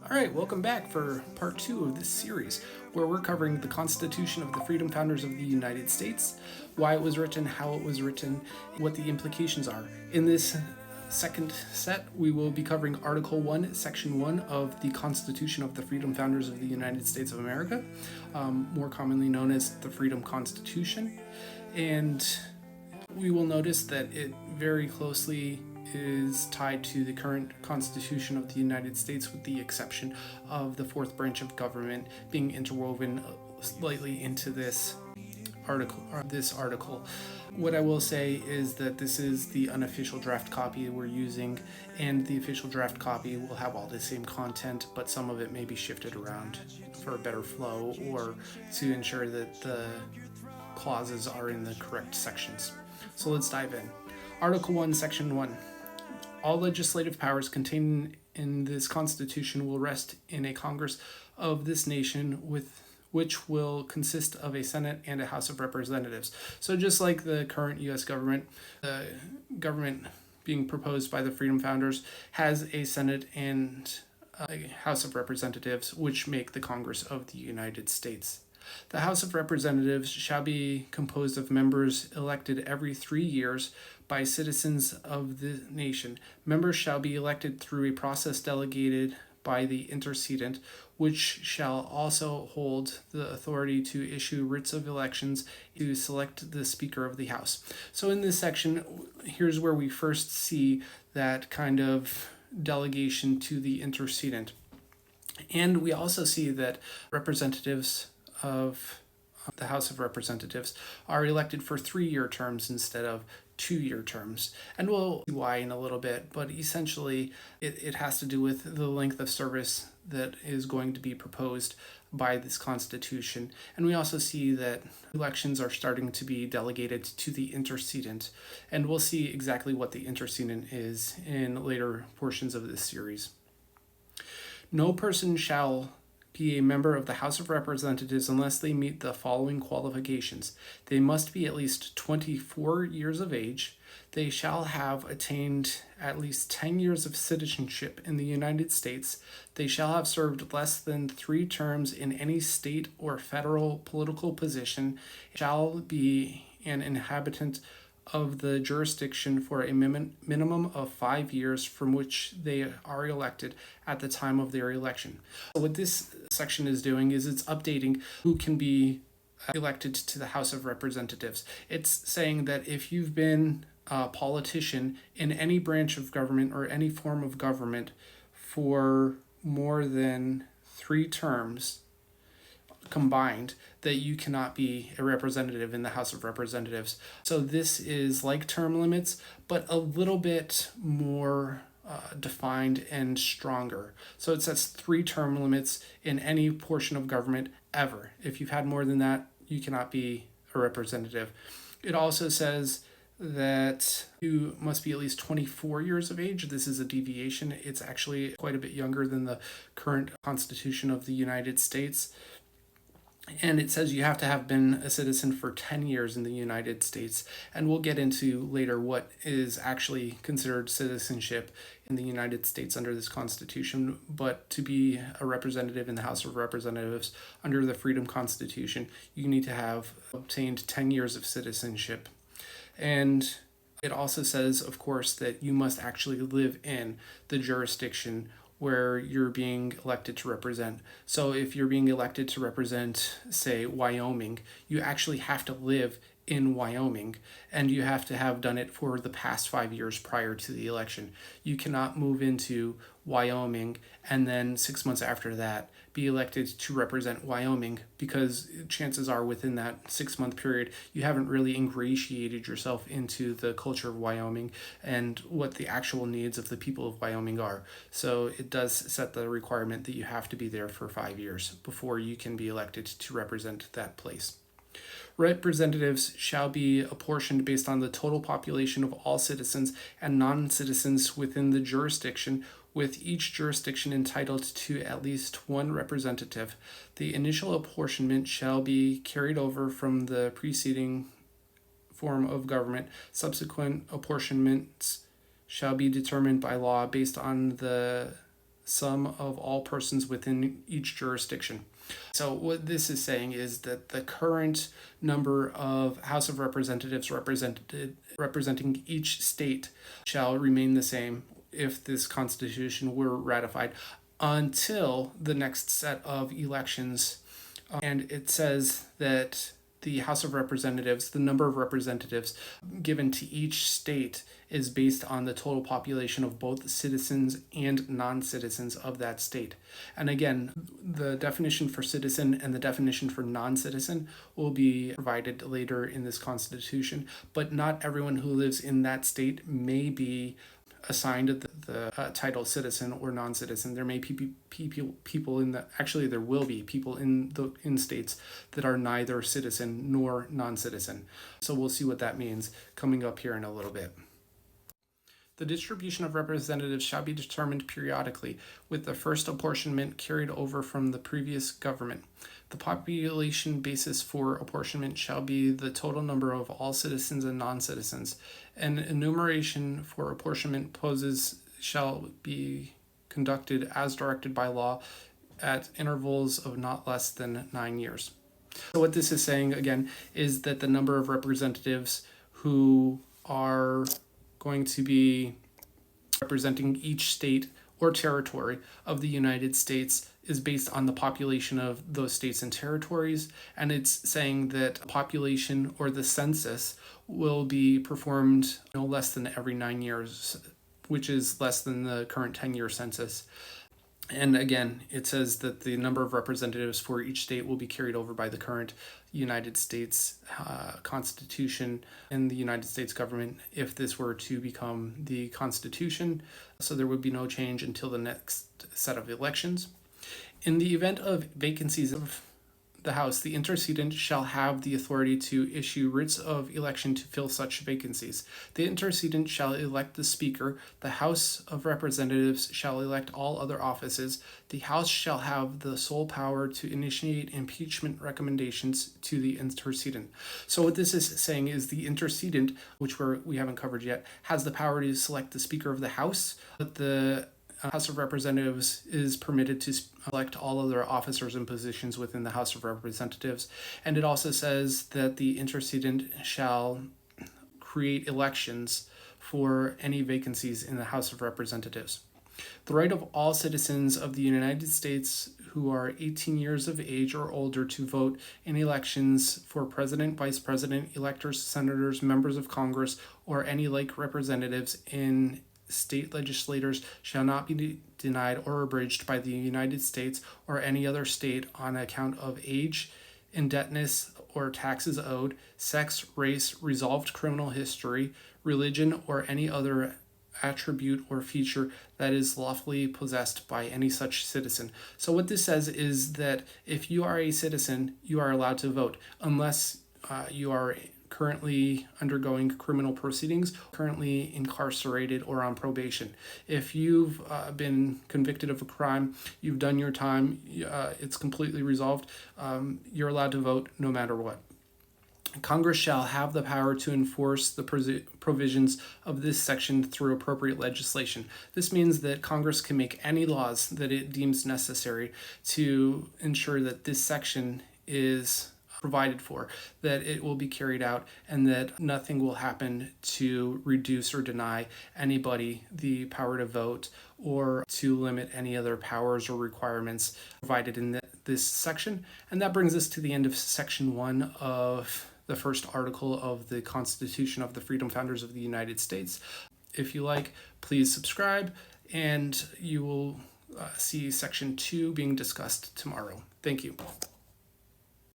All right, welcome back for part 2 of this series, where we're covering the Constitution of the Freedom Founders of the United States, why it was written, how it was written, what the implications are. In this second set, we will be covering Article 1, Section 1 of the Constitution of the Freedom Founders of the United States of America, more commonly known as the Freedom Constitution. And we will notice that it very closely is tied to the current Constitution of the United States, with the exception of the fourth branch of government being interwoven slightly into this article. What I will say is that this is the unofficial draft copy we're using, and the official draft copy will have all the same content, but some of it may be shifted around for a better flow or to ensure that the clauses are in the correct sections. So let's dive in. Article 1, Section 1. All legislative powers contained in this Constitution will rest in a Congress of this nation, which will consist of a Senate and a House of Representatives. So just like the current U.S. government, the government being proposed by the Freedom Founders has a Senate and a House of Representatives, which make the Congress of the United States. The House of Representatives shall be composed of members elected every 3 years by citizens of the nation. Members shall be elected through a process delegated by the intercedent, which shall also hold the authority to issue writs of elections to select the Speaker of the House. So in this section, here's where we first see that kind of delegation to the intercedent. And we also see that representatives of the House of Representatives are elected for 3-year terms instead of 2-year terms. And we'll see why in a little bit, but essentially it has to do with the length of service that is going to be proposed by this Constitution. And we also see that elections are starting to be delegated to the intercedent. And we'll see exactly what the intercedent is in later portions of this series. No person shall be a member of the House of Representatives unless they meet the following qualifications. They must be at least 24 years of age. They shall have attained at least 10 years of citizenship in the United States. They shall have served less than 3 terms in any state or federal political position. Shall be an inhabitant of the jurisdiction for a minimum of 5 years from which they are elected at the time of their election. So what this section is doing is it's updating who can be elected to the House of Representatives. It's saying that if you've been a politician in any branch of government or any form of government for more than 3 terms combined, that you cannot be a representative in the House of Representatives. So this is like term limits, but a little bit more defined and stronger. So it sets 3 term limits in any portion of government ever. If you've had more than that, you cannot be a representative. It also says that you must be at least 24 years of age. This is a deviation. It's actually quite a bit younger than the current Constitution of the United States. And it says you have to have been a citizen for 10 years in the United States. And we'll get into later what is actually considered citizenship in the United States under this Constitution. But to be a representative in the House of Representatives under the Freedom Constitution, you need to have obtained 10 years of citizenship. And it also says, of course, that you must actually live in the jurisdiction where you're being elected to represent. So if you're being elected to represent, say, Wyoming, you actually have to live in Wyoming, and you have to have done it for the past 5 years prior to the election. You cannot move into Wyoming and then 6 months after that be elected to represent Wyoming, because chances are within that 6-month period you haven't really ingratiated yourself into the culture of Wyoming and what the actual needs of the people of Wyoming are. So it does set the requirement that you have to be there for 5 years before you can be elected to represent that place. Representatives shall be apportioned based on the total population of all citizens and non-citizens within the jurisdiction, with each jurisdiction entitled to at least 1 representative. The initial apportionment shall be carried over from the preceding form of government. Subsequent apportionments shall be determined by law based on the sum of all persons within each jurisdiction. So what this is saying is that the current number of House of Representatives representing each state shall remain the same if this Constitution were ratified until the next set of elections. And it says that the House of Representatives, the number of representatives given to each state, is based on the total population of both citizens and non-citizens of that state. And again, the definition for citizen and the definition for non-citizen will be provided later in this Constitution, but not everyone who lives in that state may be assigned the title citizen or non-citizen. There may be people in the actually there will be people in states that are neither citizen nor non-citizen. So we'll see what that means coming up here in a little bit. The distribution of representatives shall be determined periodically, with the first apportionment carried over from the previous government. The population basis for apportionment shall be the total number of all citizens and non-citizens. An enumeration for apportionment poses shall be conducted as directed by law at intervals of not less than 9 years. So what this is saying, again, is that the number of representatives who are going to be representing each state or territory of the United States is based on the population of those states and territories, and it's saying that population or the census will be performed no less than every 9 years, which is less than the current 10-year census. And again, it says that the number of representatives for each state will be carried over by the current United States Constitution and the United States government if this were to become the Constitution. So there would be no change until the next set of elections. In the event of vacancies of the House, the intercedent shall have the authority to issue writs of election to fill such vacancies. The intercedent shall elect the Speaker. The House of Representatives shall elect all other offices. The House shall have the sole power to initiate impeachment recommendations to the intercedent. So what this is saying is the intercedent, which we haven't covered yet, has the power to select the Speaker of the House, but the House of Representatives is permitted to elect all other officers and positions within the House of Representatives. And it also says that the intercedent shall create elections for any vacancies in the House of Representatives. The right of all citizens of the United States who are 18 years of age or older to vote in elections for president, vice president, electors, senators, members of Congress, or any like representatives in state legislators shall not be denied or abridged by the United States or any other state on account of age, indebtedness, or taxes owed, sex, race, resolved criminal history, religion, or any other attribute or feature that is lawfully possessed by any such citizen. So what this says is that if you are a citizen, you are allowed to vote unless you are currently undergoing criminal proceedings, currently incarcerated, or on probation. If you've been convicted of a crime, you've done your time, it's completely resolved, you're allowed to vote no matter what. Congress shall have the power to enforce the provisions of this section through appropriate legislation. This means that Congress can make any laws that it deems necessary to ensure that this section is provided for, that it will be carried out, and that nothing will happen to reduce or deny anybody the power to vote or to limit any other powers or requirements provided in this section. And that brings us to the end of section 1 of the first article of the Constitution of the Freedom Founders of the United States. If you like, please subscribe, and you will see section 2 being discussed tomorrow. Thank you.